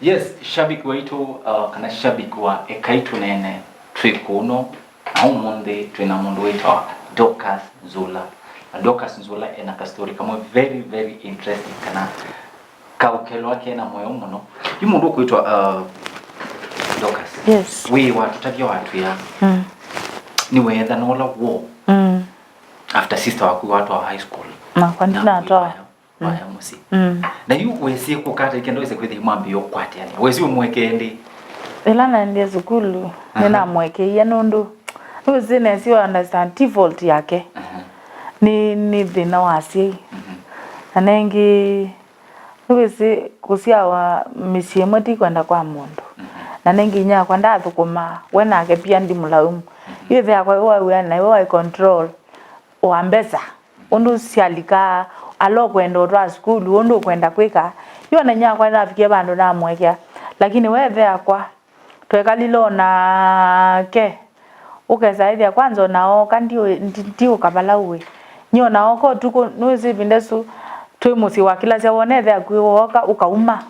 Yes, shabiki wetu kana shabiki wa Ekai Tuneene twikuno au monde twina mundu wetu Dorcas Nzula. Dorcas Nzula ena ka story kama very very interesting kana kaukelo wake na moyo muno. Yu mundu kuitwa Dorcas. Yes. We watutavya watu ya. Ni wetha no la war. After sister wako watu wa high school. Na kwandina atoa. Waya musi. Na yu wesi kukata ikendo ise kwithi mwambi yo kwate yani. Wesi umweke ndi. Elana ndiye zukulu. Nina mweke ya nundu. Wesi nesi wa understand default yake. Ni thina wasi. Nanengi wesi kusia wa misie mweti kwenda kwa mundu. Nanengi nya kwenda thukuma wena ake pia ndi mulaumu. Yethe yakwa wa na wa control oambeza. Undu sialika alo kwenda otwa school undu kwenda kwika yona nya kwa nafikia bandu na mwekea lakini wethe yakwa twekalilo na ke ukeza ithia kwanza nao kandi ndio kabala uwe nyo nao ko tuko nuzi bindesu twimusi wa kila cia wonethe akwiwoka ukauma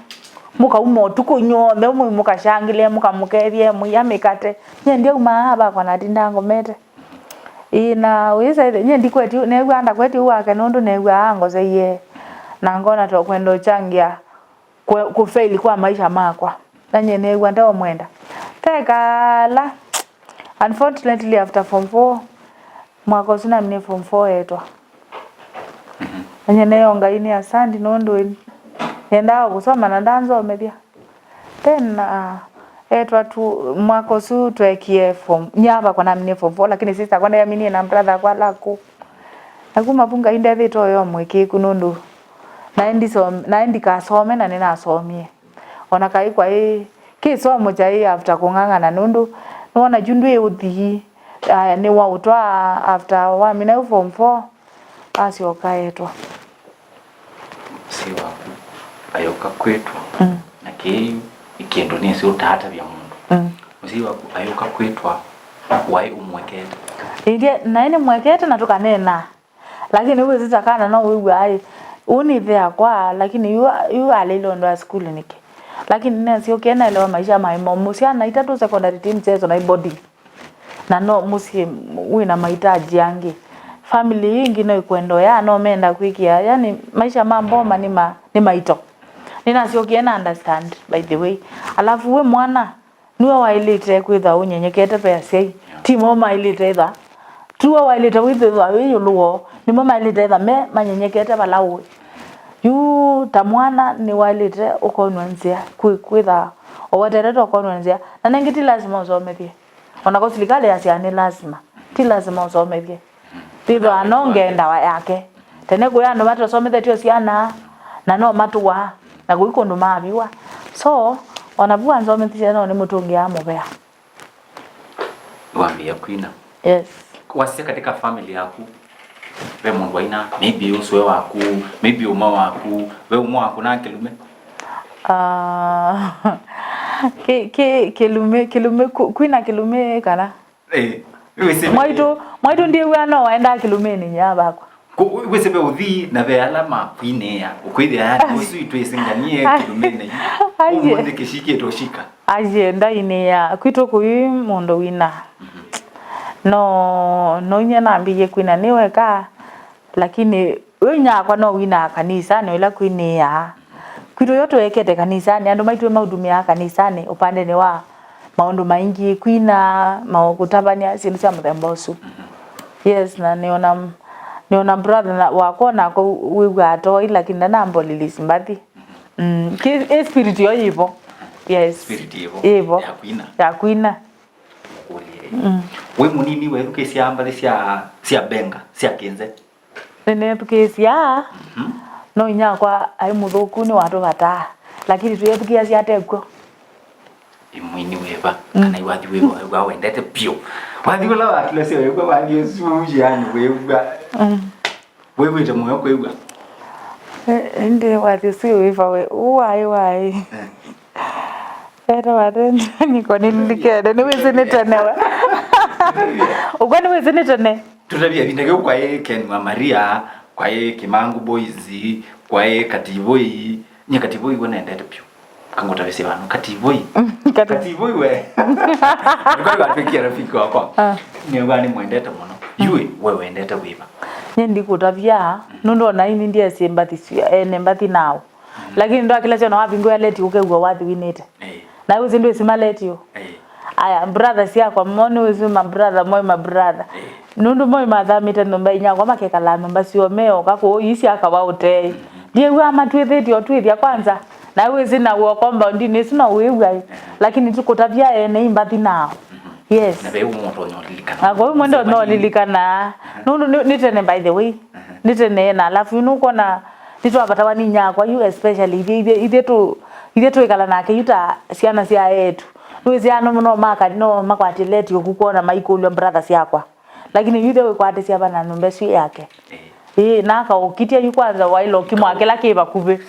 mukauma tuko nyothe umwe mukashangile mukamukethie muyamikate nyendia uma aba kwa natinda ngomete ina wisa nyendi kweti negwa anda kweti wake nundu negwa angoze ye na ngona to kwendo changia ku fail kwa maisha makwa nanye negwa ndo mwenda tekala unfortunately after form 4 mwako sina mne form 4 etwa nanye neyonga ini asandi nundu nenda kusoma na ndanzo mebia then etwa tu mwako su twekie form nyaba kwa na mne form 4 lakini sister kwa ya mini na brother kwa lako akuma punga inde vito yo mweke kunundu naendi kasome na nina asomie ona kai kwa kisomo cha after kungangana nundu nona jundu e uthi ni wa utwa after wa mina form 4 asio kaetwa siwa ayoka kwetwa na kiyu ikiendo ni sio tata bya mundu usiwa ayoka kwetwa wai umwekete inde naine mwekete na tukanena lakini wewe zitakana no wewe ai uni there kwa lakini you alilo ndo school nike lakini nina sio kiena ile maisha maimo musiana itatu secondary team chezo na body na no musi wina mahitaji yangi family yingi no ikwendo ya no menda kwikia yani maisha mambo ni maito nina sio kiena understand by the way alafu we mwana niwe wailite kwitha unyenyekete pesa timo mailite tha tuwa wailite withe tha wiyuluo ni mama ilite tha me manyenyekete balawe yu tamwana ni wailite ukonwanzia kwitha owatereta ukonwanzia na nengiti lazima usomethie ona ko serikali yasiane lazima ti lazima usomethie titho anongenda wa yake tene kuya ndo matosomethio ciana na no matuwa na guikundu mabiwa so ona bua nzomethie no ni mutungi amubea wambia kwina yes wasia katika family yako we mundu waina maybe uswe waku maybe uma waku we umwa waku na kilume kilume kwina kilume kana mwaitu ndiye wana waenda kilume ni nyaba kwa wesebe uthi na ve alama kwinea ukwithia ya usu itwesinganie kilume ne umundi kishike toshika aje ndaine ya kwito kuyi mundu wina no nyena mbiye kwina niweka lakini unya kwa no wina kanisa no ila kwini ya kwito yoto ekete kanisa ni andu maitwe maudumia kanisa ni upande ni wa maundu maingi kwina makutabania sindu cia muthembosu yes na niona brother wako na ko wiwa atoi lakini na mbolilisi Mbathi ki spirit yo yivo yes spirit yivo ya kwina we munini we thukesia Mbathi cia benga cia kinze nene thukesia no nya kwa ai muthuku ni watu bata lakini tuyethukia cia teko imwini weba kana iwathi wewa wendete pio wathi wala wakile cia wewa wathi suji yani wewe moyo kwewa ende wathi si wewa we wai era waden niko nilikede ni wese netenewe ugani wese netene tutabia bindage kwa Ken wa Maria kwa Kimangu boys kwa Kativui nya Kativui wona endete pio kangota bese bano Kativui Kativui we ngoi batwikia rafiki wako ni ngani mwendete muno yue wewe wendete wiba nyendi kutavya nundo na ini ndiye si Mbathi Sya Mbathi nao lakini ndo kila chona wapi ngoya leti ukegwa wapi winete na uzi ndo simaleti yo aya brother Sya kwa mone uzi my brother nundu moi mathamite nomba inya kwa makekala nomba sio meo kako isi akawaute ndiye wa matwetheti otwithia kwanza na uzi na wo compound ni sina wewe lakini tukotavya Mbathi nao yes na wewe mtu nyolilikana ako mwendo no lilikana nundu nitene by the way nitene na alafu nuko na nitwapata wani nyakwa you especially ide tu ikala nake yuta siana sia yetu nuzi ano muno maka no makwatileti yokukuona maikulu brother Syakwa lakini yuthe kwate sia bana nombe swi yake naka ukitia yu kwanza wailo kimwake lake bakuve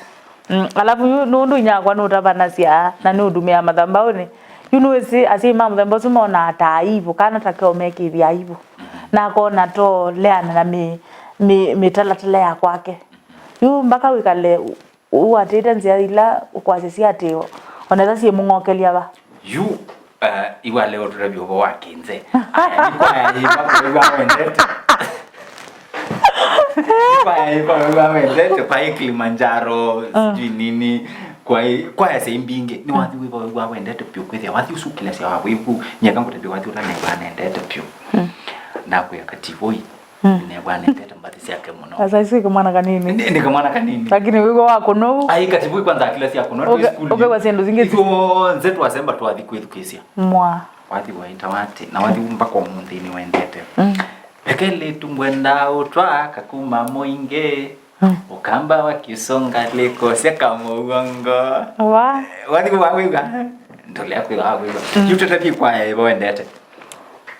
alafu nundu nyakwa nutabana sia na nudumia madhambaoni yunuwezi asima mthembo sumona ataivu kana takeo meki vya hivyo na kona to leana na mitalatala ya kwake yu mpaka wikale uatete nzia ila ukwasisia ateo oneza si mungokelia ba yu iwa leo turabyo bo wakinze kwa wendete kwa wendete kwa Kilimanjaro sijui nini kwa ya sembinge ni wathi wa wendete pyo kwethia wathi usukila sia wabo iku nyaka ngote wathi utane kwa nendete pyo na kwa Kativui ne kwa nendete Mbathi Sya muno sasa isi kama kanini ni kama kanini lakini wigo wako no ai Kativui kwanza kila sia kuno to school oke sendo zingine iko nzetu wasemba to wathi kwethukisia mwa wathi wa intawati na wathi mpaka mundini wendete ekele tungwenda utwa kakuma moinge ukamba wakisonga leko seka mugongo wadi kwa wiga ndole akwa wiga yutatapi kwa wendete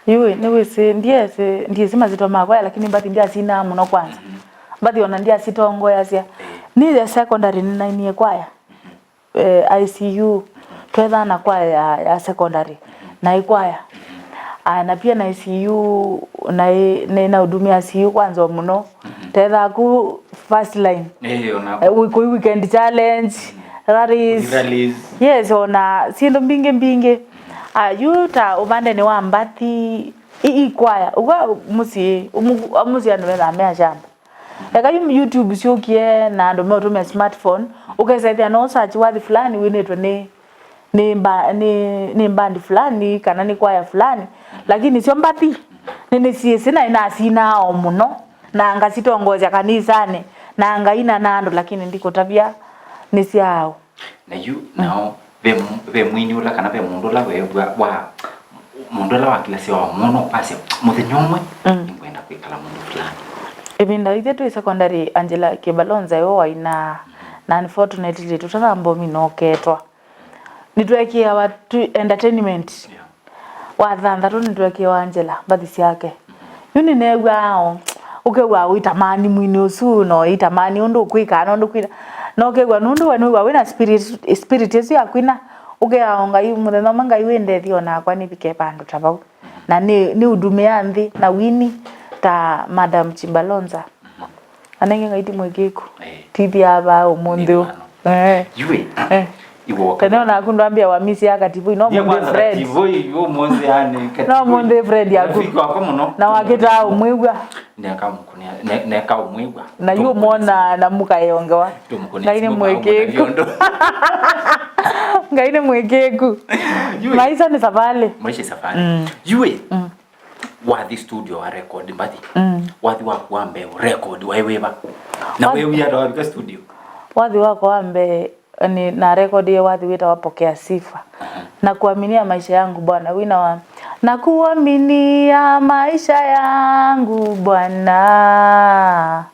yue niwese ndiye sima zito makwa lakini Mbathi ndiye sina muno kwanza Mbathi ona ndiye sitongo yasia ni the secondary ni nine kwaya ICU twetha na kwaya ya secondary na ikwaya na pia na ICU na hudumia ICU kwanza muno tetha ku first line weekend challenge rallies yes ona sindo mbinge yuta ubande ni wa Mbathi ikwaya uga musi ando na mea shamba eka YouTube siokie na ndo meotume smartphone ukesaidia no search wathi fulani winetwe ni mbandi fulani kana ni kwaya fulani lakini sio Mbathi nene sina ina sina muno na ngasitongoza kanisani na ngaina nando lakini ndiko tabia ni siao na you now ve mwini ula kana ve mundu la we wa mundu la wakila sia wa muno pase muthinyomwe ngwenda kwikala mundu fulani ebinda ite tu secondary Angela Kibalonza yo waina na unfortunately tutarambo minoketwa nitwekia watu entertainment wathanda tu nitwekia wa Angela Mbathi Syake yuni negwao ukewa witamani mwini usu no itamani undu kwika no kwina no kegwa nundu wanu wa wina spirit yesu yakwina ukeaonga yu muthenya manga iwende thio na kwa ni bike pandu tabau na ni udumia nthi na wini ta Madam Chibalonza anenge ngaiti mwekeku tithi aba umunthu yue iwo kana na kundambia wa misi ya Kativui no munde Fred Kativui yo moze yani no munde Fred yaku na wakita umwigwa neka umwigwa na yu mona na mukayongewa ngaine mwekeku ngaine mwekeku maisha ni safari yue wathi studio wa record Mbathi wathi wa kuambe record waiweba na wewe ya ndo studio wathi wako ambe ni na record ya wathi wita wapokea sifa na kuaminia maisha yangu Bwana wina wa na kuaminia maisha yangu Bwana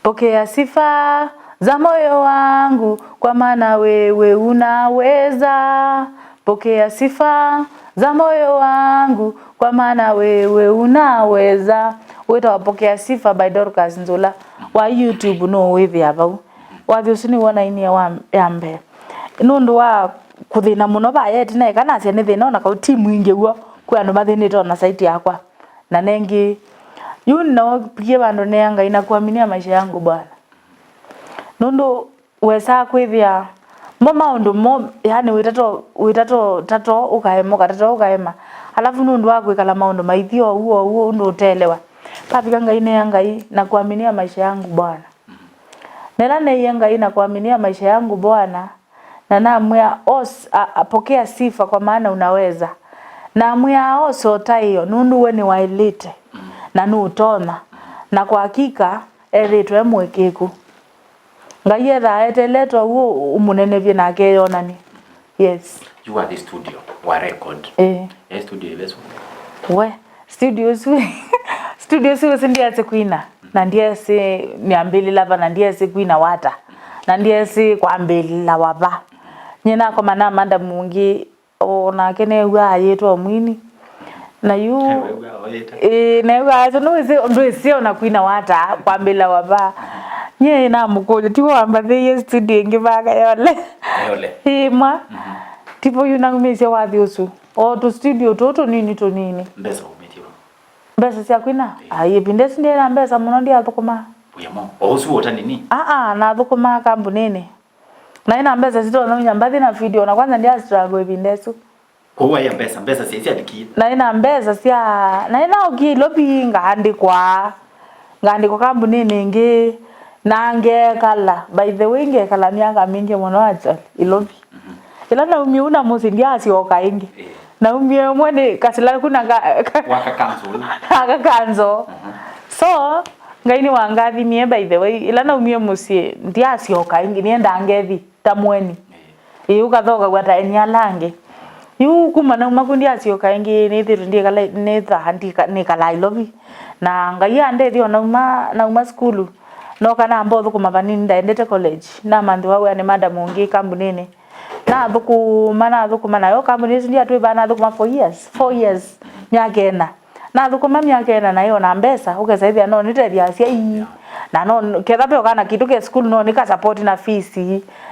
pokea sifa za moyo wangu kwa maana wewe unaweza pokea sifa za moyo wangu kwa maana wewe unaweza wita wapokea sifa by Dorcas Nzula wa YouTube no withi abau wathi usini wona ini wa yambe nundu wa kuthina muno bayeti na kana cia ni thina ona ka timu ingi guo kwa andu mathinite ona site yakwa na nengi you know pie bandu ne anga ina kuaminia maisha yangu Bwana nundu wesa kwithia maundu mo yani witato tato ukaema alafu nundu wako ikala maundu maithio huo ndo utelewa papika ngai na kuaminia maisha yangu Bwana nela ne ngai na kuaminia maisha yangu Bwana na namwea apokea sifa kwa maana unaweza na mwea oso tayo nundu we ni wailite na nutona na kwa hakika eritwe mwekeku ngai etha huo umunenevye nake yonani. Yes, you are the studio wa record studio ileso we studio su ndiye kuina na ndiye si niambili lava na ndiye si kuina wata na ndiye si kwambili la wava nyina kwa mana manda mungi ona kene wa yeto mwini na yu na yu ndo sio na kuina wata kwambili la wava nye na mukoje tiwo Mbathi studio ngivaga yole hima tipo yunangumisia wathi usu o to studio toto nini mbesa umetiwa mbesa sia kwina ayi bindesi ndiye na mbesa muno ndiye athukuma uyamo osu wota nini na athukuma kambunini na ina mbesa sito na Mbathi na video na kwanza ndiye struggle bindesu kwa ya mbesa sisi alikia na ina mbesa sia na ina okilobi ngandikwa kambunini ngi nange kala by the way nge kala miaka mingi muno acha ilobi ila na umiuna musi ndiasi okaingi na umie mwene kasila kuna wakakanzo so ngaini wangathi mie by the way ila na umie musi ndiasi okaingi nienda ngethi tamweni ukathoka gwata enialange yu kuma na makundi asi okaingi ni thiru ndiye kala ni handika ni kala ilobi na ngai ande thio na uma skulu no kana ambothu kumavani Ninendete college na manthi wawe ni madam ungi kambunini na thukuma nayo kambunini ndia twi bana thukuma 4 years nyakena na thukuma myakena nayo na mbesa ukesaithia no nitethia cia na no kethape kana kitu ke school no nika support na fees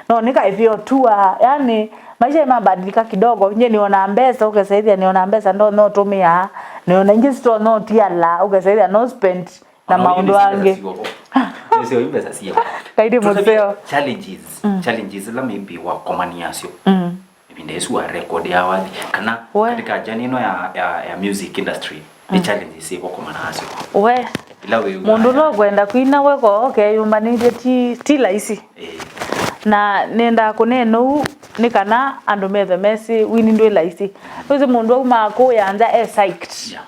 no nika ivyo tour yani maisha mabadilika kidogo nye niona mbesa ukesaithia niona mbesa no tumia niona ingi store no tiala ukesaithia no spend na maundu ange Sio imbesa sio kaidi mzeo challenges la maybe wa komaniasio ibindesu wa record ya wadi kana katika janino ya music industry the challenges sio komaniasio we ila we mundu no kwenda kuina weko yumanire ti laisi na nenda kuneno ni kana andu methe mesi wini ndo laisi uzi mundu uma ko yanja psyched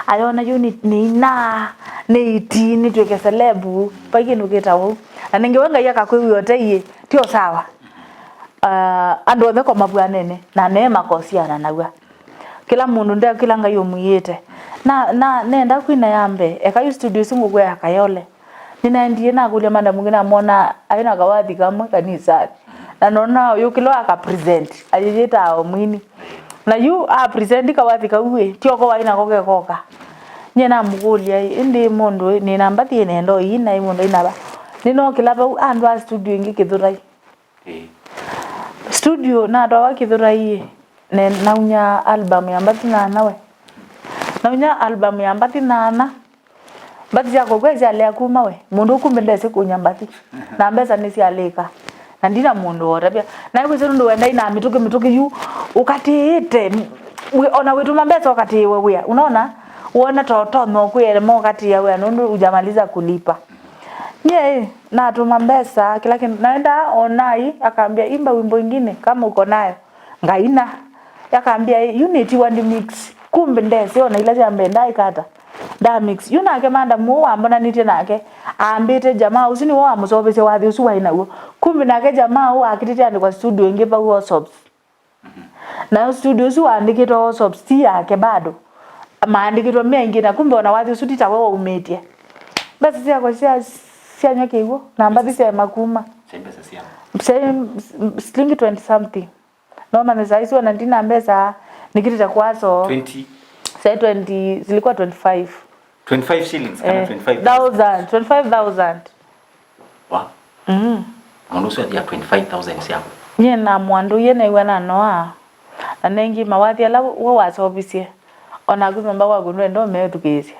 ayona unit ni itini tweke celebu pagi nugitawo aninge wenga yaka kwi yote tio sawa andu othe ko mabwanene na neema kosiana nawa kila mundu ndia kila ngayo muyete na nenda kwina yambe Ekai studio singu gwe akayole ninaendie na kulia manda mungina mona aina gawathi kamwe kanisa na nona yukilo aka present ajita omwini na yu present kawathi kawe tio ko waina koge koka nyena mugulia indi mundu ni Mbathi nendo ina imundo inaba nino kilaba andwa studio ingi kithurai studio na ndo kithurai ne naunya album ya Mbathi nawe naunya album ya Mbathi Mbathi Sya kweza le akuma we mundu kumbendese kunya Mbathi na mbesa nisi aleka na ndina mundu orabia na iwe ndo wenda ina mituke yu ukatiite ona wetu mbesa wakati wewe unaona uona toto no kwele mo kati ya wewe nundu ujamaliza kulipa na tuma mbesa kila kitu naenda onai akaambia imba wimbo mwingine kama uko nayo ngaina akaambia unity one mix kumbe ndese ona ila jambe ndai kata da mix yuna ke manda mu ambona nite nake ambite jamaa usini wa musobese wathi usu waina uo kumbe nake jamaa wa akitite andi kwa studio ngepa huo sobs na studio usu andikito huo sobs ti yake bado maandikito mengi na kumbe ona wathi usu tita wewe umetie basi sia kwa sia nyoke hiyo na Mbathi Sya makuma pesa sia sling 20 something no maana saizi wana ndina mbesa nikitita kwaso 20 say 20 zilikuwa 25 shillings kana 25,000 wa mundu sio ya 25,000 sia nyena mwandu yene iwana noa anengi mawathi ala wo wasobisie ona gumba wa gunwe ndo metukisia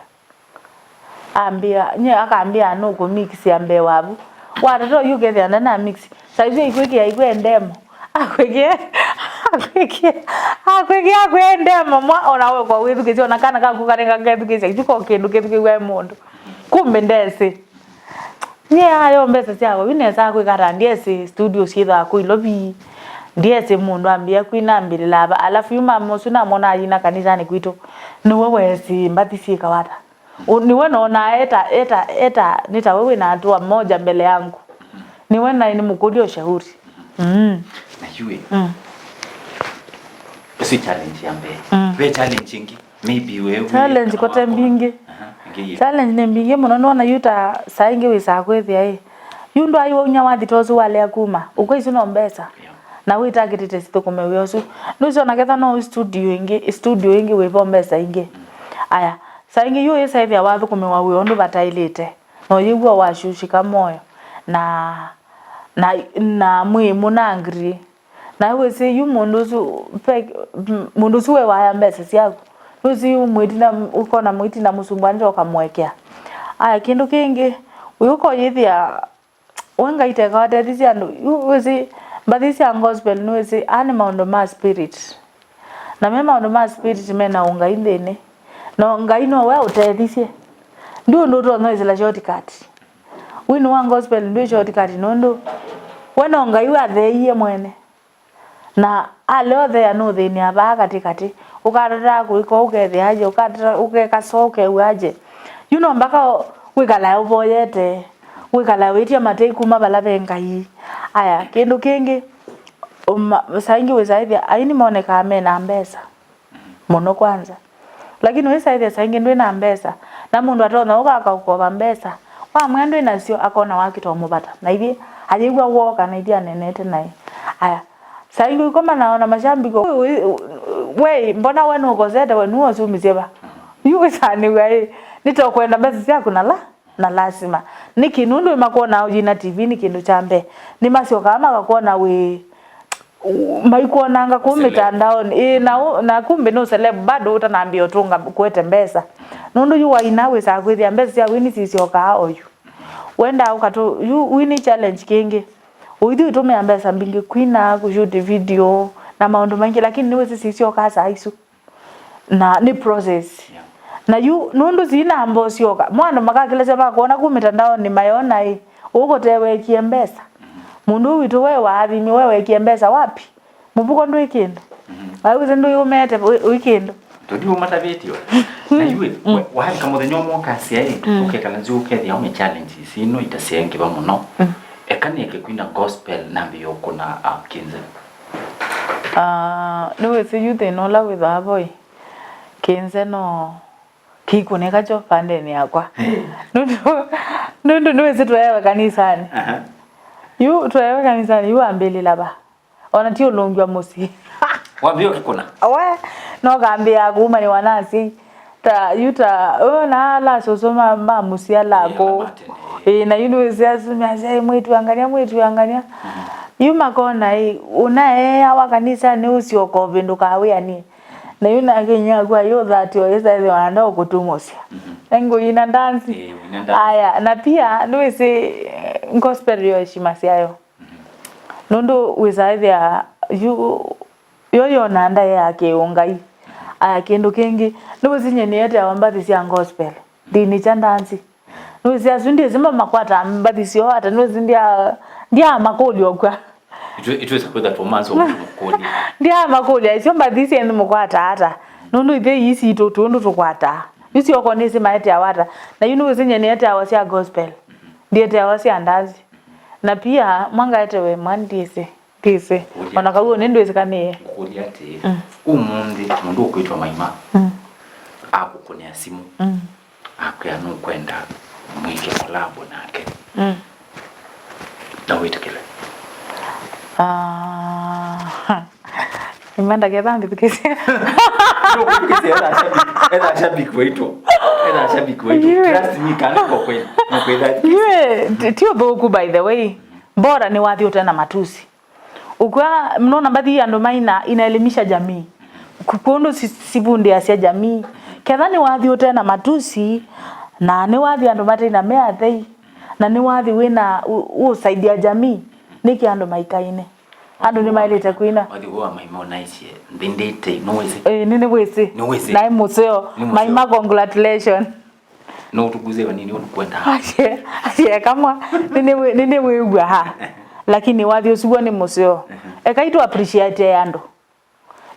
ambia akaambia no ko mix ya mbe wabu watoto yugethe na mix saizi ikwe ndemo akwege ndemo mwa onawe kwa withu kizi onakana kakukarenga ngethu kizi kiko kindu kiwe mundu kumbe ndese ni ayo mbesa cyabo bineza kwikara ndese studio shitha kuilobi ndese mundu ambia kwinambire laba alafu yuma mosu na mona yina kanisani kwito niwe wesi Mbathi Sya kawata niwe naona eta nita wewe na hatua moja mbele yangu niwe na ni mkudio shauri na yue si challenge yambe we challenge ingi maybe wewe challenge kote mbingi challenge ne mbingi muno nona yuta sainge wisa kwethia yundo ayo nyawathi tozu wale akuma ukwisi no mbesa na witakitite situkume wiosu nuso naketha no studio ingi wepo mbesa ingi aya sainge yu isa ithia wathu kumewa wiondo batailite no yigwa washushika moyo na mwi munangri na wese yu mundu su we waya mbesa syako nusi umwitina ukona mwitina musumbwani okamwekea aya kindu kingi uyuko yithia wenga iteka watethi andu wese Mbathi Sya gospel nuwese ani maundu ma spirit na me maundu ma spirit mena unga indene no ngai no we utethithie ndio ndo no izela shortcut winu wa gospel ndio shortcut nondo wena ngai wa theiye mwene na aleo there no thini aba katikati ukarara kuliko ugethe aje ukeka soke uaje mbaka wikala uboyete wikala witia matei kuma balabe ngai aya kindu kingi saingi wesaithia aini moneka amena mbesa muno kwanza lakini wesaithia saingi ndwe na mbesa na mundu atona ukaka ukoba mbesa wa mwendo inacio akona wakito mubata na hivi ajigwa woka na idia nenete nai aya saingi ukoma naona mashambiko we mbona wenu ukozete wenu osumizeba yuwe sani we nitokwenda mbesa syako na lazima nikinundu imakuona ujina TV ni kindu chambe ni masio kama kakuona we maikuonanga kumitandao na kumbe no celeb bado utanambia utunga kuete mbesa nundu yu wainawe sa kwithia mbesa cia wini sisio ka oyu wenda ukatu yu wini challenge kingi uithi utume mbesa mbingi kwina kushoot video na maundu mengi lakini niwe sisio ka sa isu na ni process na yu nundu zina mbosyoka mwana makakilese bakuona kumitandao ni mayona uko tewe kiembesa mundu witu we wathimi wewe kiembesa wapi mubuko ndo ikindu awize ndo yumete weekend todi umatavitio na yue wahi kama thenyo mokasia ukekala nzi ukethia ume challenge sino itasiengi ba muno ekani ekekwina gospel nambi yokuna kinze no se yute no la witha boy kinze no kikuneka cho pande ni yakwa nundu niwe sitwewe kanisani yu twewe kanisani yu ambeli laba ona tio longwa musi wambio kikuna awe no gambia kuma ni wanasi ta yuta na la sosoma musi alako na university asumia mwetu angania yu makona una awa kanisa ni usioko vindu kawia ni na yuna kenya kwa yo that yo isa ile wanaenda okutumosya ngo ina dance aya na pia niwese gospel yo heshima syayo nondo wisaithia yo nanda yake ungai aya kindu kingi niwese nyeniete Mbathi Sya gospel dini cha dance niwese asundi zima makwata Mbathi Sya hata niwese ndia makoli okwa it was with that romance of makoli ndia makoli sio Mbathi Sya ndo mukwata hata nondo ithe yisi itotondo tukwata yusi okonese maete awata na niwese nyeniete awasya gospel ndiete awasya ndazi na pia mwanga etewe mwandise kise ona kawo nendo ezikane kuli ati umundi mundu okwitwa maima akukunia simu akya no kwenda mwike collab nake na witekele imanda gedambi tukese era shabiki wetu trust me kana kwa kweli yue tio boku by the way bora ni wathi utena matusi ukwa mnona Mbathi ando maina inaelimisha jamii kukondo sibundi asia jamii kedhani wathi utena matusi na ni wathi ando matena meathei na ni wathi wina usaidia jamii niki andu maikaine andu ni mailite kuina wathi wa maimonize ndindite no wese nini wese na museo maima congratulations no tuguze nini unakwenda ashe kama nini wewe ha lakini wathi usibwa ni museo ekaitu appreciate andu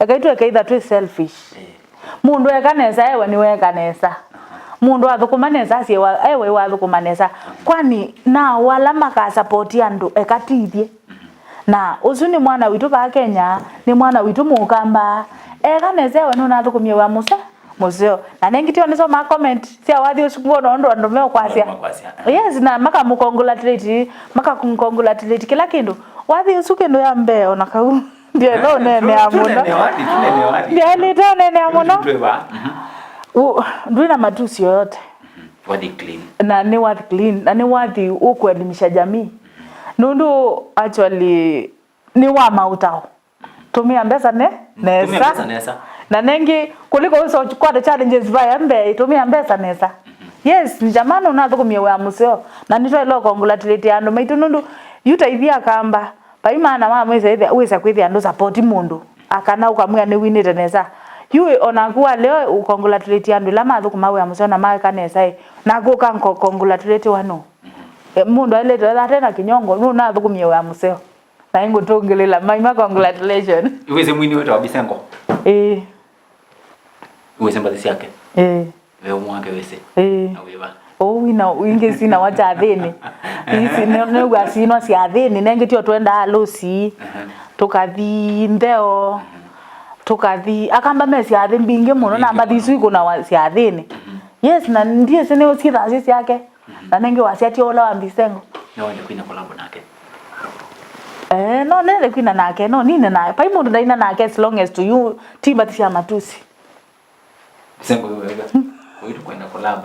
ekaitu ekaitha tu selfish mundu ekanesa ewe ni wekanesa mundu athukumanesa asie ewe wathukumanesa kwani na wala maka support andu ekatithie na ucu ni mwana witu ba Kenya ni mwana witu mukamba ekanesa ewe no nathukumie wa museo na nengitio niso ma comment sia wathi ucu kuona ndo andu meo kwasia yes na maka congratulate kila kindu wathi ucu kindu ya mbeo na kau ndio no nene amuna ndio ni nene amuna ndui na matusi yote wathi clean na ni wathi ukuelimisha jamii nundu actually ni wa mautao tumia mbesa nesa na nengi kuliko uso kwa the challenges vya mbe tumia mbesa nesa yes ni jamani unathukumia wa museo na nitwa lo congratulate andu maitu nundu yutaithia kamba paimana mama wesa kwithia andu support mundu akana ukamwia ni winite nesa yue onakuwa leo ukongratulate andu la mathukuma wa museo na maika nesa na guka congratulate wano mundu alete tena kinyongo nu nathukumia wa museo na ingo tongelela maima congratulations wese mwini wetu wabisengo wese Mbathi Sya wewe mwake wese awiba wina wingi sina wacha thini isi ne gwasino cia thini nengitio twenda alusi tukathi ndeo tukathi akamba mesi athi mbinge muno na Mbathi Sya kuna cia thini yes na ndie sene usikitha sisi yake na nengi wasiati ola wa mbisengo na wende kuina collab nake no nende kuina nake no nine naye pai mundu ndaina nake as long as to you Mbathi Sya matusi sengo wewe wewe kwenda collab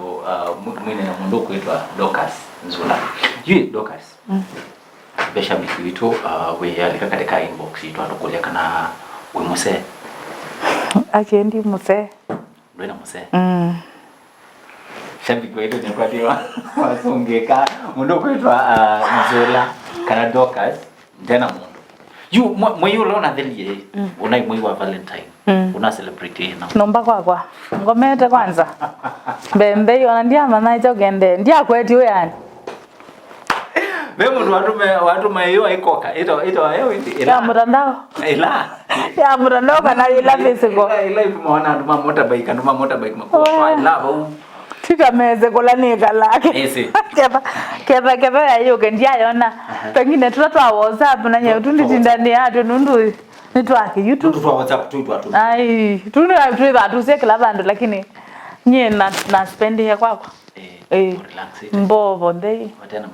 mwine na mundu kuitwa Dorcas Nzula yeye Dorcas besha bikitu we alika katika inbox yetu atukulia kana we muse akendi muse ndio muse shabiki wetu ni kwa diwa wasongeka mundu kuitwa Nzula kana Dorcas ndena mundu you mwe unaona thelie unai mwe wa Valentine una celebrate na nomba kwa ngomete kwanza bembe yona ndia mana gende ndia kweti we yani Memo watu mayo ikoka ito ayo ya mtandao ya mtandao kana ila physical ila tumeona nduma motorbike makubwa lava tika meze kolanika lake ese keba ya yoke ndia yona pengine tutatwa WhatsApp na nyewe tunditindani atu nundu nitwake YouTube tu WhatsApp tu ai tuni tu sekela bandu lakini nye na spend ya kwako relax mbovo ndei watena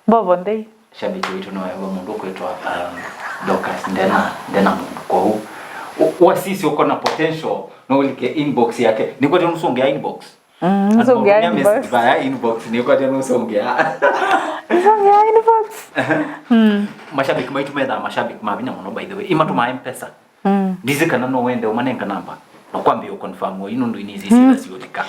mbovo ndei shabiki wetu no wa mundu kwetwa Dorcas ndena kwa huu wasisi uko na potential no like inbox yake niko tena usongea inbox usongea inbox via inbox niko tena usongea inbox mashabiki maitu meda mashabiki mabina muno by the way imatuma M-Pesa ndizikana no wende umanenga namba nakwambia ukonfirm ino ndo inizi siyotika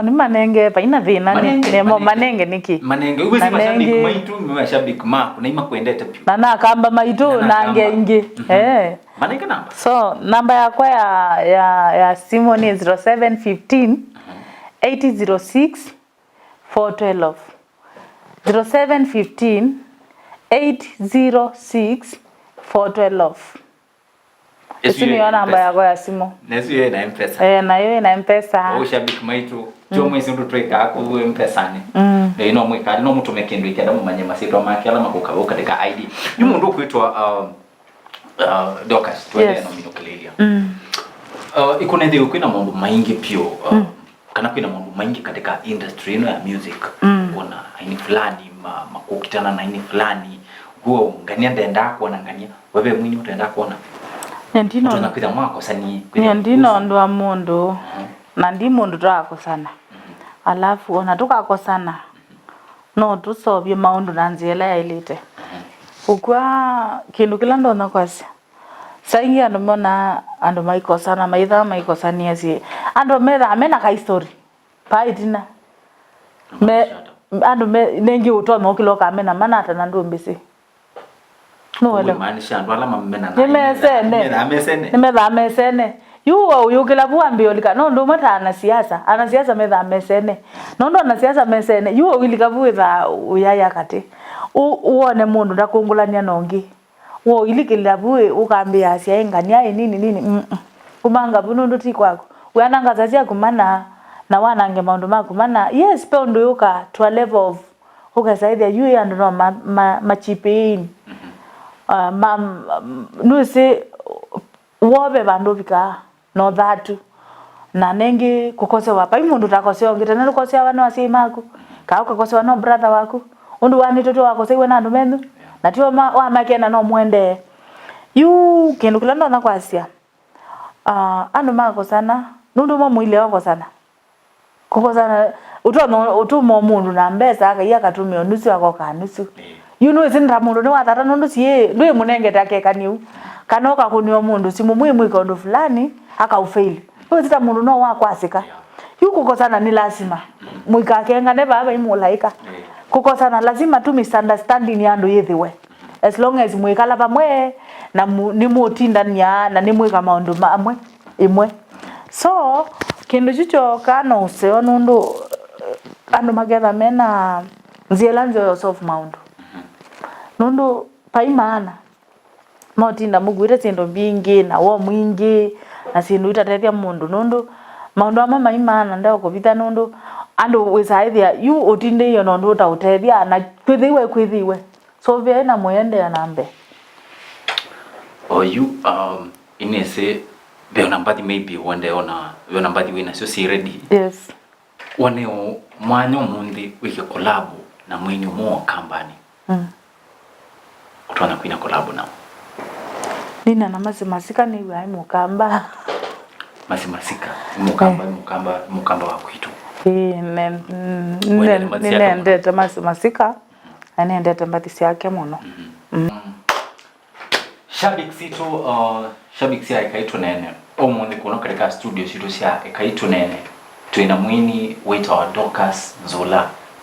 ni manenge pa ina thina ni mo manenge niki manenge uwezi mashabiki maitu mashabiki ma kuna ima kuendete pia na kamba maitu nange ingi manenge namba so namba yako ya simu ni 0715 806 412 0715 806 412 Esi ni namba yako ya simu. Nesu yeye na M-Pesa. Na yeye na M-Pesa. Shabiki maitu chomwe sindu tweka ako M-Pesa ni. Ino mwika no mtu mekendo ikenda mumanye masito amaki ala makuka katika ID. Yumu ndo kuitwa Dorcas twende no minokilelia. Iko nende ukina mundu maingi pio kana kuna mundu maingi katika industry ino ya music. Kuna aina fulani makukitana na aina fulani huo ngania ndenda kuona ngania wewe mwini utaenda kuona Ndino tunakwita mwako sani ndino ndo wa mundu na ndi mundu twakosana alafu ona tukakosana no tusobye maundu na nziela ya ilite ukwa kindu kila ndona kwasi saingi ando mona ando maikosana maikosania si ando mera amena ka history paitina me ando me nengi utwa mokiloka amena mana ata nandu mbisi no le maanisha ndo ala mamena na nimetha mesene yuo uyukila buambi olika no ndo mata ana siasa metha mesene no ndo ana siasa mesene yuo wilika buitha uyaya kati uone mundu ndakungulania nongi wo ilikila bue ukambia asia engania nini kumanga buno ndo ti kwako uyananga zazia kumana na wanange maundu maku mana yes pe ndo yuka to a level of ukasaidha yu and no machipein nusi wobe bandu bika no thatu na nengi kukose wapa imundu takose ongite nero kose abana wasimaku ka ukakose no brother waku undu wani toto wako sewe na ndumendu na tio wa makena no mwende yu kindu kila ndo nakwasia andu mako sana nundu mo mwile wako sana kukosana utumo mundu na mbesa akaiya katumio nusu wako kanusu yuno isinra mundu ni watata nundu sie ndwe munenge take kaniu kanoka kunio mundu simu muhimu ikondo fulani akaufaili wewe sita mundu no wako asika yukukosana ni lazima muikakenga ne baba imulaika kukosana lazima tu misunderstanding yandu yithiwe as long as muikala pamwe na ni mutindania na ni muika maundu mamwe imwe so kindu chicho kana useo nundu andu magetha mena nzielanzo yourself maundu nundu paimana motinda mugwire sindu bingi na wo mwingi na sindu itatethia mundu nundu maundu ama maimana ndao kubita nundu andu wisaithia yu utinde iyo nundu utautethia na kwithiwe so vya na mwende ya nambe you inese Beona Mbathi maybe wende ona Beona Mbathi wina sio si ready. Yes. Waneo mwanyo mundi wiki collab na mwenyu mo kambani. Utwana kuina collab nao. Nina na masimasika ni wa mukamba. Masimasika mukamba wa kwitu. Ninendete masimasika. Ninendete Mbathi Sya muno. Shabik situ Shabik Sya Ekai Tuneene omundi kuno katika studio situ sya Ekai Tuneene tuina mwini wita wa Dorcas Nzula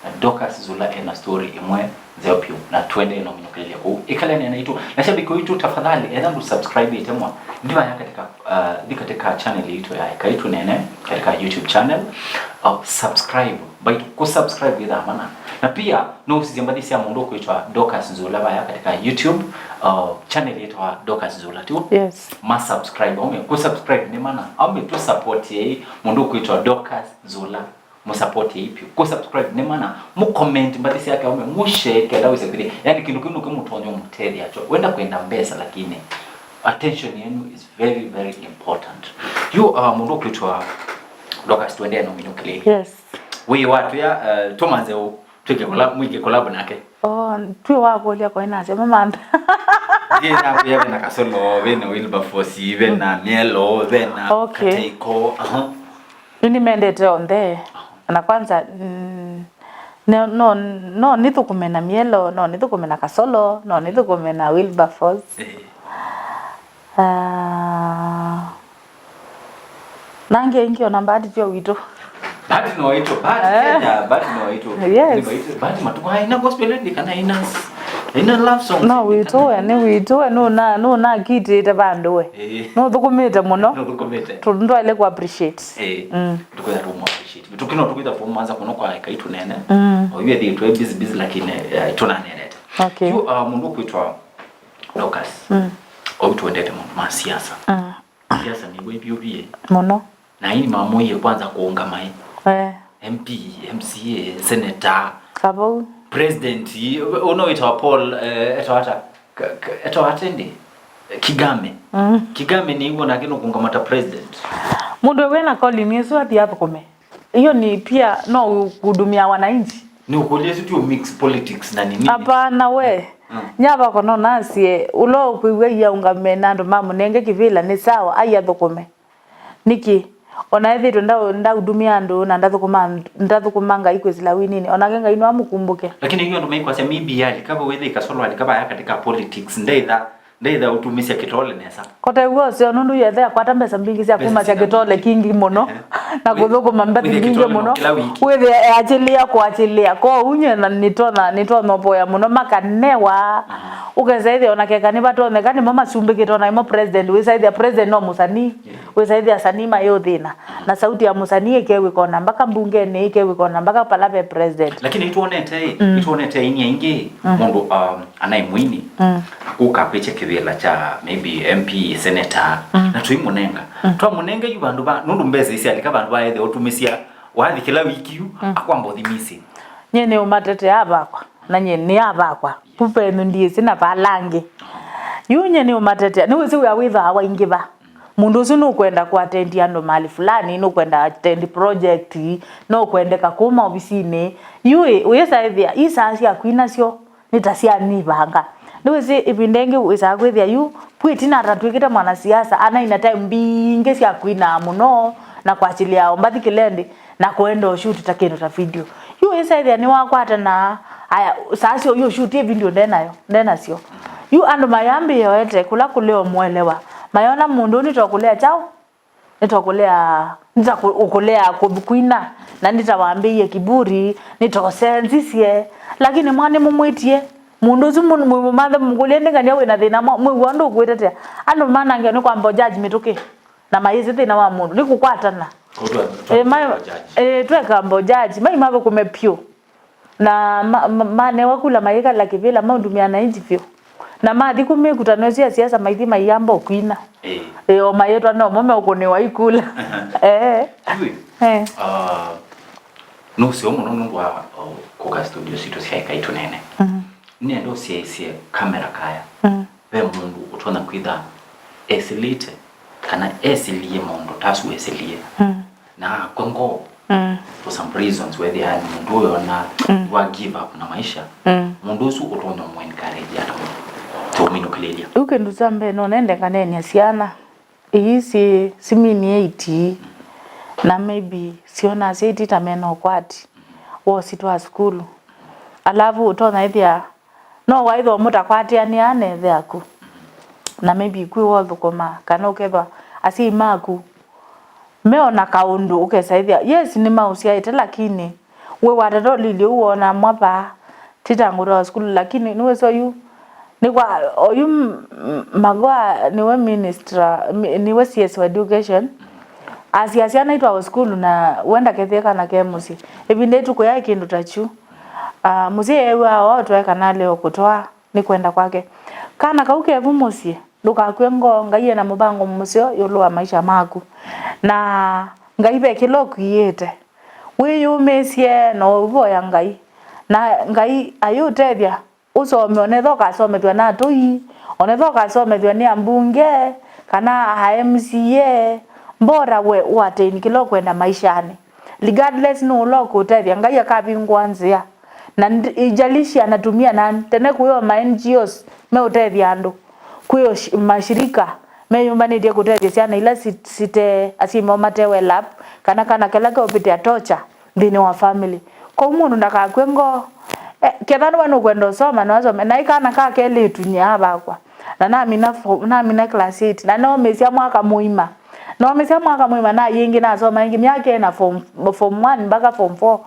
na Dorcas Nzula ena story imwe zeopyu na twende eno mnyukilia ku ikalene anaitu na shabiki wetu tafadhali enda subscribe itemwa ndio ya katika channel yetu ya Ekai Tuneene katika YouTube channel subscribe by kusubscribe ida maana na pia no usijambadi sia mundu kuitwa Dorcas Nzula baya katika YouTube channel yetu wa Dorcas Nzula tu. Yes. Ma subscribe ku subscribe ni maana ame tu support yeye mundu kuitwa Dorcas Nzula mu support yeye pia ku subscribe ni maana mu comment Mbathi Sya yake ame mu share kada usepidi yani kindu kumutonyo muteri acho wenda kwenda mbesa lakini attention yenu is very very important. You mundu kuitwa Dorcas tuende no minukile. Yes. We watu ya tumanze tuke collab nake. Twi wako lia kwa ina sema manda. Ndiye na kuya na kasolo vena Wilberforce vena Mielo vena Kateiko Ninendete on there na kwanza no nithukumena Mielo no nithukumena kasolo no nithukumena Wilberforce nange ingio namba ati jo wito Bati no ito, bati no ito. Yes. Bati matuwa ina gospel ndi kana ina love song. No wito no na kiti te bandowe. No thukumite muno. No thukumite. Tundu ile ku appreciate. Tukoya tu mo appreciate. Bitukino tukuita for manza kuno kwa Ekai Tuneene. Oyiwe ndi to busy lakini tunanenete. Okay. You mundu kuitwa Dorcas. Tuendete mundu ma siasa. Siasa ni wewe biye. Muno. Na hii mamoye kwanza kuunga mai. MP, MCA, Senator, Kabo, President, unoitwa Paul atende Kigame. Kigame ni hivyo na kino kungamata president. Mundu wena calling Yesu ati hapo kome. Hiyo ni pia no kudumia wananchi. Ni ukolezi tu mix politics na nini? Hapana we. Nyaba kono nasie ulo kuiwe ya ungamena ndo mamu nenge kivila ni sawa aya thukome. Niki ona ethi nda udumia andu na ndathukumanga ikwezila winini ona kenga ino amukumbuke lakini hiyo ndo maiko ase maybe yali kaba wethi kasolo alikaba ya katika politics ndaitha ndetha utumisia kitole nesa kote wose nundu yethe kwata mbesa mbingi cia kuma cia kitole kingi muno na guthukuma mbethi mbingi muno withe achilia ko unye na nitona boya muno makanewa ugezaithe ona keka ni batone kani mama sumbe kitona imo president wisaithia president no musani wisaithia sanima yo thina na sauti ya musani ikewe kona mpaka mbunge ni ikewe kona mpaka palave president lakini ituonete ini ingi mundu anaimwini ukapeche kivela cha maybe MP senator na tuimunenga twamunenge yu bandu ba nundu mbeze isi alika bandu baethe otumisia wathi kila wiki yu akwamba uthimisi nyene umatete abakwa na nyene abakwa pupenu ndiye sina balange yu nyene umatete ni wisi wa witha wa ingiba mundu usu no kwenda ku attend ando mali fulani no kwenda attend project no kwendeka kuma obisine yu wisa ithia isa cia kwinacio nitacia nibanga niwisi ibindengi wisa kwithia yu pwitina atatwikite mwana siasa ana ina time mbinge cia kwina muno na kwachilia Mbathi Kilendi na kwenda shoot takeno ta video yu isa ithia ni wakwata na aya sasa yo shoot video ndena sio yu ando mayambi yoete kula kuleo mwelewa mayona mundu nitokulea chao nitokulea ukulea kubukwina na nitawaambie kiburi nitosenzisie lakini mwane mumwitie mundu zumu mumathe mugulende ngania wina thina mwiwandu gwitete ando manange ni kwamba judgment okay na maize thina wa mundu nikukwatana tweka mbo judge mai mave kumepio na mane wakula maika la kivila maundumia na injivyo na mathi kumikutano cia siasa maithi maiyamba kwina o mayeto no mume ukone waikula no sio muno wa koga studio sito cia Ekai Tuneene ni ndo sie kamera kaya be mundu utona kwitha esilite kana esilie mundu tasu esilie na kongo for some reasons where they had mundu yona wa give up na maisha mundu su utona mu encourage ata tomino klelia ukendu zambe no nende kanene siana isi simini 80 na maybe siona 80 tameno kwati wo sitwa school alavu utona ithia no waitho mutakwati ane theaku na maybe kwi wotho koma kana ukethwa asi maku meona kaundu ukesaithia yes ni mausia ite lakini we watato lili uona mwapa titangura school lakini niwe so you ni kwa oyu magwa niwe minister niwe CS wa education asiasia naitwa school na wenda ketheka na kemusi ebinde tuko ya kindu tachu muzi ewa watu kana leo kutoa ni kwenda kwake kana kauke vumusie ndukakwengo ngaiye na mubango musio yolo maisha maku na ngaibe kilo kuyete wiyu mesie no boya ngai na ngai ayutethia usome onethoka somethwa na tui onethoka somethwa ni ambunge kana MCA mbora we wateini kilo kwenda maishani regardless no loko utethia ngai akabingwa nzia na ijalishi anatumia nani tena kuyo ma NGOs meutethia andu kuyo mashirika meyumbanite kutethia ciana ila site asimo matewe lab kana kelaka upitia tocha thini wa family kwa umundu ndakakwengo kethano wano kwenda soma na wazo na ikana ka kele tunya abakwa na na class 8 na no mesia mwaka muima na yingi na soma ingi myake na form 1 mpaka form 4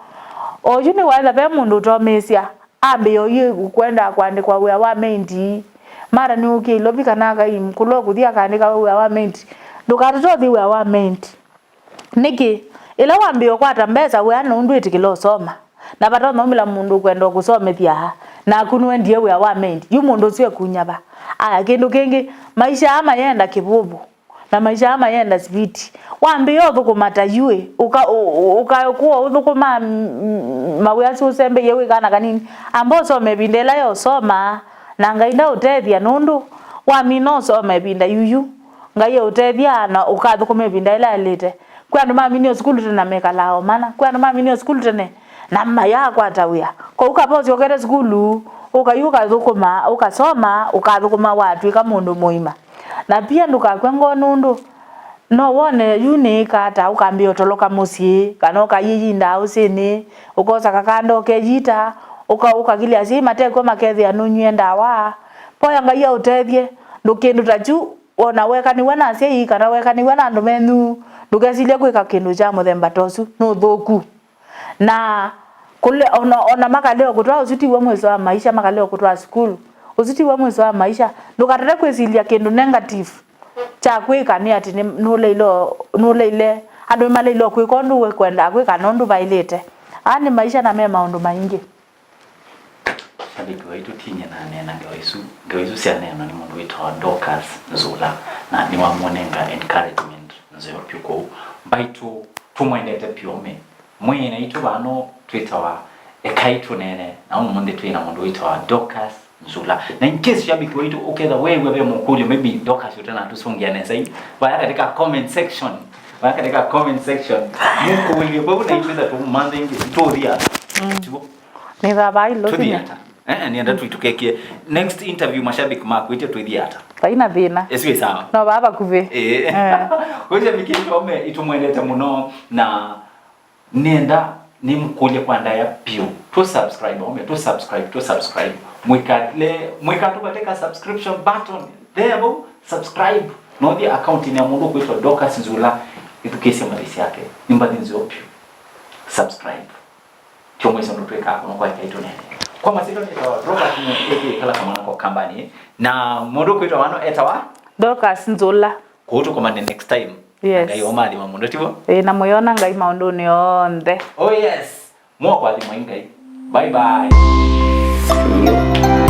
ojuni waza pe mundu to mesia abe yoye kwenda kwandikwa we wa mendi mara ni ukilobika naga imkulo kuthia kaandika we wa mendi ndukatoto thi we wa mendi niki ila wambio kwata mbesa we ana undu itikilo soma na bato nomila mundu kwenda kusomethia na kunwe ndiye we wa mendi yu mundu cio kunyaba kindu kingi maisha ama yenda kibubu na maisha ama yenda sibiti wambio thukumata yue ukayokuwa uthukuma mawia susembe yewe kana kanini amboso mebindela yo soma na ngainda utethia nundu wamino soma binda yuyu ngai utethia na ukathukume bindela lete kwa ndo mami school tena mekalao mana kwa ndo mami school tena na maya kwatawia kwa ukapozi okere school ukayuka thukuma ukasoma ukathukuma watu kama mundu muima na pia ndukakwengo nundu no wone yuni kata ukambio toloka musi kana ukayinda usini ukosa kakando kejita ukagilia si mateko makethi anunye ndawa poya ngai utethie ndukindu tachu ona wekaniwe na cia kana wekaniwe na andu menu ndugeciria gwika kindu cha muthemba tosu no thuku na kule ona makaleo kutwa usitiwe mwezo wa maisha makaleo kutwa school usitiwe mwezo wa maisha ndukarere kwiciria kindu negative cha gwika ni ati nuleile andu maleilo gwika ndu we kwenda gwika no ndu vailite ani maisha na me maundu maingi shabiki waitu tinye na nena ngawaisu cia nena ni mundu witwa Dorcas Nzula na ni wamonenga encouragement nzeo pyuko baitu tumwendete pyome mwene itu bano twitawa Ekai Tuneene na umunde twina mundu witwa Dorcas Nzula na in case shabiki waitu uketha wewe be mukuli maybe Dorcas utana tusungiane sai baya katika comment section muko wengi bau na itweza tu mande ingi tuoria ni baba ilo nienda tuitukekie next interview mashabiki mako ite twithiata taina thina esiwe sawa no baba kuve hoja mikitome itumwendete muno na nenda ni mkulie kwa ndaya pio to subscribe mwikatu katika subscription button there subscribe no the account ni amundu kwitwa Dorcas Nzula itukese Mbathi yake Mbathi Sya pio subscribe chomwe sondo tweka hapo kwa Ekai Tuneene kwa masito ni Dorcas Nzula kala kama kwa kambani na mundu kwitwa wano etawa Dorcas Nzula kuhutu kwa next time yes ngai omali mamundu tibo na moyona ngai maundu ni onthe oh yes mwa kwa ngai bye bye see you